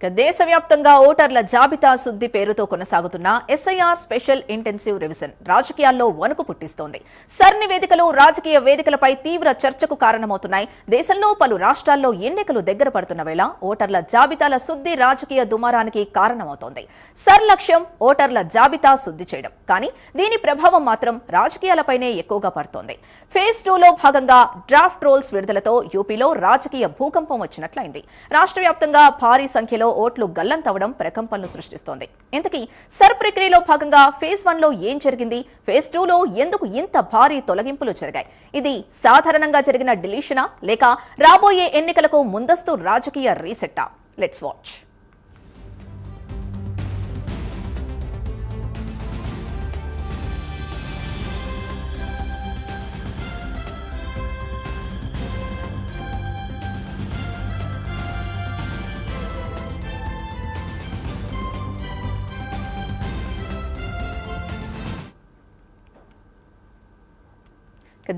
దేశవ్యాప్తంగా ఓటర్ల జాబితా శుద్ధి పేరుతో కొనసాగుతున్న ఎస్ఐఆర్ స్పెషల్ ఇంటెన్సివ్ రివిజన్ రాజకీయాల్లో వణుకు పుట్టిస్తోంది. సర్ నివేదికలు రాజకీయ వేదికలపై తీవ్ర చర్చకు కారణమవుతున్నాయి. దేశంలో పలు రాష్ట్రాల్లో ఎన్నికలు దగ్గర పడుతున్న వేళ ఓటర్ల జాబితాల శుద్ధి రాజకీయ దుమారానికి కారణమవుతోంది. సర్ లక్ష్యం ఓటర్ల జాబితా శుద్ధి చేయడం, కానీ దీని ప్రభావం మాత్రం రాజకీయాలపైనే ఎక్కువగా పడుతోంది. ఫేజ్ 2లో భాగంగా డ్రాఫ్ట్ రోల్స్ విడుదలతో యూపీలో రాజకీయ భూకంపం వచ్చినట్లయింది. రాష్ట్ర వ్యాప్తంగా భారీ సంఖ్యలో ఓట్లు గల్లంతవడం ప్రకంపనలు సృష్టిస్తోంది. ఇంతకీ సర్ ప్రక్రియలో భాగంగా ఫేజ్ 1లో ఏం జరిగింది? ఫేజ్ 2లో ఎందుకు ఇంత భారీ తొలగింపులు జరిగాయి? ఇది సాధారణంగా జరిగిన డిలీషనా లేక రాబోయే ఎన్నికలకు ముందస్తు రాజకీయ రీసెట్టా? Let's watch.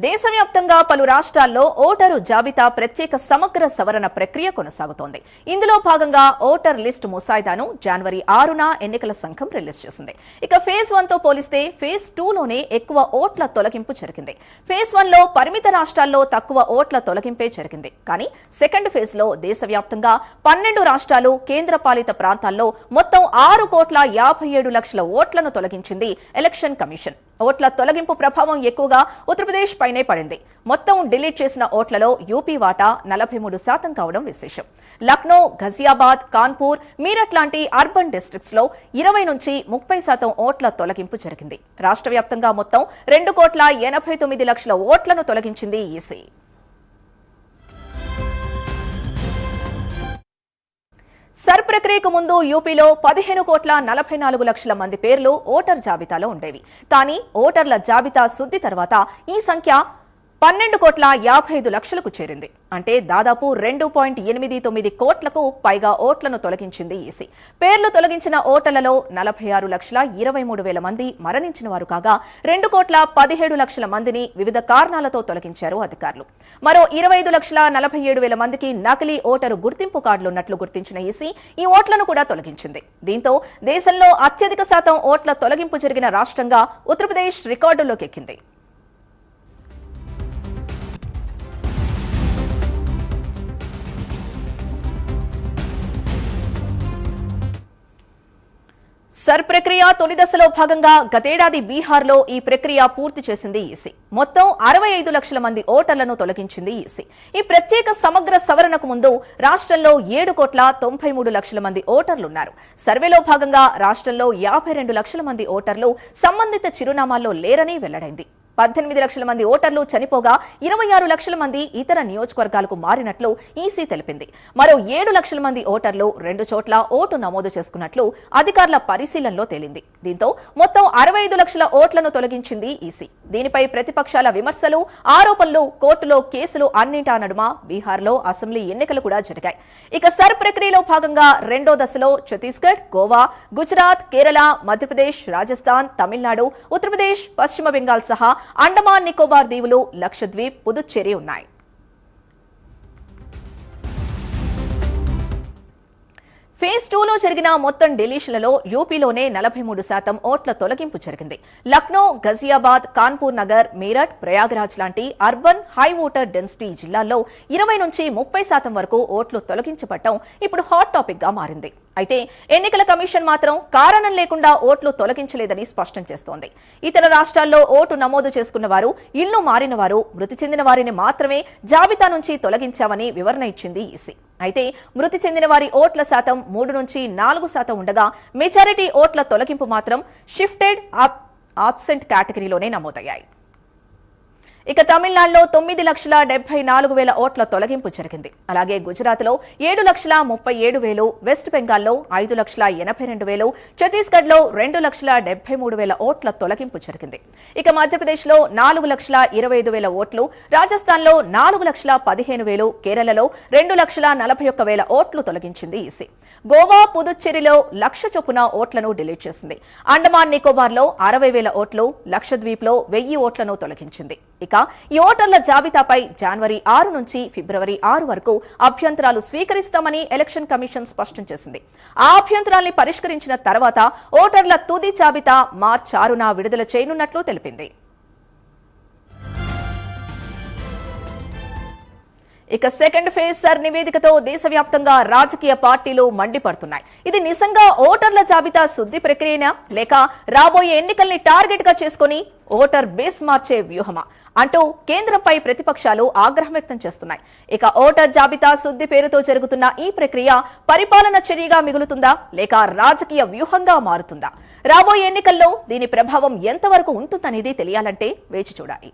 దేశవ్యాప్తంగా పలు రాష్ట్రాల్లో ఓటరు జాబితా ప్రత్యేక సమగ్ర సవరణ ప్రక్రియ కొనసాగుతోంది. ఇందులో భాగంగా ఓటర్ లిస్ట్ ముసాయిదాను జనవరి 6న ఎన్నికల సంఘం రిలీజ్ చేసింది. ఇక ఫేజ్ 1తో పోలిస్తే ఫేజ్ 2లోనే ఎక్కువ ఓట్ల తొలగింపు జరిగింది. ఫేజ్ 1లో పరిమిత రాష్ట్రాల్లో తక్కువ ఓట్ల తొలగింపే జరిగింది. కానీ సెకండ్ ఫేజ్ లో దేశవ్యాప్తంగా 12 రాష్ట్రాలు, కేంద్రపాలిత ప్రాంతాల్లో మొత్తం 6,57,00,000 ఓట్లను తొలగించింది ఎలక్షన్ కమిషన్. ఓట్ల తొలగింపు ప్రభావం ఎక్కువగా ఉత్తరప్రదేశ్ పైనే పడింది. మొత్తం డిలీట్ చేసిన ఓట్లలో యూపీ వాటా 43% కావడం విశేషం. లక్నో, ఘజియాబాద్, కాన్పూర్, మీరట్ లాంటి అర్బన్ డిస్ట్రిక్ట్స్ లో 20 నుంచి 30% ఓట్ల తొలగింపు జరిగింది. రాష్ట్ర వ్యాప్తంగా మొత్తం 2,89,00,000 ఓట్లను తొలగించింది ఈసీ. సర్ ప్రక్రియకు ముందు యూపీలో 15,44,00,000 మంది పేర్లు ఓటర్ జాబితాలో ఉండేవి. కానీ ఓటర్ల జాబితా శుద్ధి తర్వాత ఈ సంఖ్య 12,55,00,000కు చేరింది. అంటే దాదాపు 2.89 కోట్లకు పైగా ఓట్లను తొలగించింది ఈసీ. పేర్లు తొలగించిన ఓటర్లలో 46,23,000 మంది మరణించిన వారు కాగా 2,17,00,000 మందిని వివిధ కారణాలతో తొలగించారు అధికారులు. మరో 25,47,000 మందికి నకిలీ ఓటరు గుర్తింపు కార్డులున్నట్లు గుర్తించిన ఈసీ ఈ ఓట్లను కూడా తొలగించింది. దీంతో దేశంలో అత్యధిక శాతం ఓట్ల తొలగింపు జరిగిన రాష్ట్రంగా ఉత్తరప్రదేశ్ రికార్డుల్లోకి ఎక్కింది. సర్ ప్రక్రియ తొలి దశలో భాగంగా గతేడాది బీహార్లో ఈ ప్రక్రియ పూర్తి చేసింది ఈసీ. మొత్తం 65 లక్షల మంది ఓటర్లను తొలగించింది ఈసీ. ఈ ప్రత్యేక సమగ్ర సవరణకు ముందు రాష్ట్రంలో 7,93,00,000 మంది ఓటర్లున్నారు. సర్వేలో భాగంగా రాష్ట్రంలో 52 లక్షల మంది ఓటర్లు సంబంధిత చిరునామాల్లో లేరని వెల్లడైంది. 18 లక్షల మంది ఓటర్లు చనిపోగా 26 లక్షల మంది ఇతర నియోజకవర్గాలకు మారినట్లు ఈసీ తెలిపింది. మరో 7 లక్షల మంది ఓటర్లు 2 చోట్ల ఓటు నమోదు చేసుకున్నట్లు అధికారుల పరిశీలనలో తేలింది. దీంతో మొత్తం 65 లక్షల ఓట్లను తొలగించింది ఈసీ. దీనిపై ప్రతిపక్షాల విమర్శలు, ఆరోపణలు, కోర్టులో కేసులు అన్నింటా నడుమ బీహార్లో అసెంబ్లీ ఎన్నికలు కూడా జరిగాయి. ఇక సర్ ప్రక్రియలో భాగంగా రెండో దశలో ఛత్తీస్గఢ్, గోవా, గుజరాత్, కేరళ, మధ్యప్రదేశ్, రాజస్థాన్, తమిళనాడు, ఉత్తరప్రదేశ్, పశ్చిమ బెంగాల్ సహా అండమాన్ నికోబార్ దీవులు, లక్షద్వీప్, పుదుచ్చేరి ఉన్నాయి. ఫేజ్ 2లో జరిగిన మొత్తం డిలీషన్లలో యూపీలోనే 43% ఓట్ల తొలగింపు జరిగింది. లక్నో, ఘజియాబాద్, కాన్పూర్ నగర్, మీరట్, ప్రయాగ్రాజ్ లాంటి అర్బన్ హై ఓటర్ డెన్సిటీ జిల్లాల్లో 20 నుంచి 30% వరకు ఓట్లు తొలగించబడటం ఇప్పుడు హాట్ టాపిక్ గా మారింది. అయితే ఎన్నికల కమిషన్ మాత్రం కారణం లేకుండా ఓట్లు తొలగించలేదని స్పష్టం చేస్తోంది. ఇతర రాష్ట్రాల్లో ఓటు నమోదు చేసుకున్న వారు, ఇళ్లు మారిన వారు, మృతి చెందిన వారిని మాత్రమే జాబితా నుంచి తొలగించామని వివరణ ఇచ్చింది ఈసీ. అయితే మృతి చెందిన వారి ఓట్ల శాతం 3 నుంచి 4% ఉండగా మెజారిటీ ఓట్ల తొలగింపు మాత్రం షిఫ్టెడ్ ఆబ్సెంట్ కేటగిరీలోనే నమోదయ్యాయి. ఇక తమిళనాడులో 9,74,000 ఓట్ల తొలగింపు జరిగింది. అలాగే గుజరాత్లో 7,37,000, వెస్ట్ బెంగాల్లో 5,82,000, ఛత్తీస్గఢ్లో 2,73,000 ఓట్ల తొలగింపు జరిగింది. ఇక మధ్యప్రదేశ్లో 4,25,000 ఓట్లు, రాజస్థాన్లో 4,15,000, కేరళలో 2,41,000 ఓట్లు తొలగించింది ఈసీ. గోవా, పుదుచ్చేరిలో 1,00,000 చొప్పున ఓట్లను డిలీట్ చేసింది. అండమాన్ నికోబార్లో 60,000 ఓట్లు, లక్షద్వీప్లో 1,000 ఓట్లను తొలగించింది. ఇక ఈ ఓటర్ల జాబితాపై జనవరి 6 నుంచి ఫిబ్రవరి 6 వరకు అభ్యంతరాలు స్వీకరిస్తామని ఎలక్షన్ కమిషన్ స్పష్టం చేసింది. ఆ అభ్యంతరాల్ని పరిష్కరించిన తర్వాత ఓటర్ల తుది జాబితా మార్చి 6న విడుదల చేయనున్నట్లు తెలిపింది. ఇక సెకండ్ ఫేజ్ సర్ నివేదికతో దేశవ్యాప్తంగా రాజకీయ పార్టీలు మండిపడుతున్నాయి. ఇది నిజంగా ఓటర్ల జాబితా శుద్ధి ప్రక్రియనా లేక రాబోయే ఎన్నికల్ని టార్గెట్ గా చేసుకుని ఓటర్ బేస్ మార్చే వ్యూహమా అంటూ కేంద్రంపై ప్రతిపక్షాలు ఆగ్రహం వ్యక్తం చేస్తున్నాయి. ఇక ఓటర్ జాబితా శుద్ధి పేరుతో జరుగుతున్న ఈ ప్రక్రియ పరిపాలన చర్యగా మిగులుతుందా లేక రాజకీయ వ్యూహంగా మారుతుందా? రాబోయే ఎన్నికల్లో దీని ప్రభావం ఎంతవరకు ఉంటుందనేది తెలియాలంటే వేచి చూడాలి.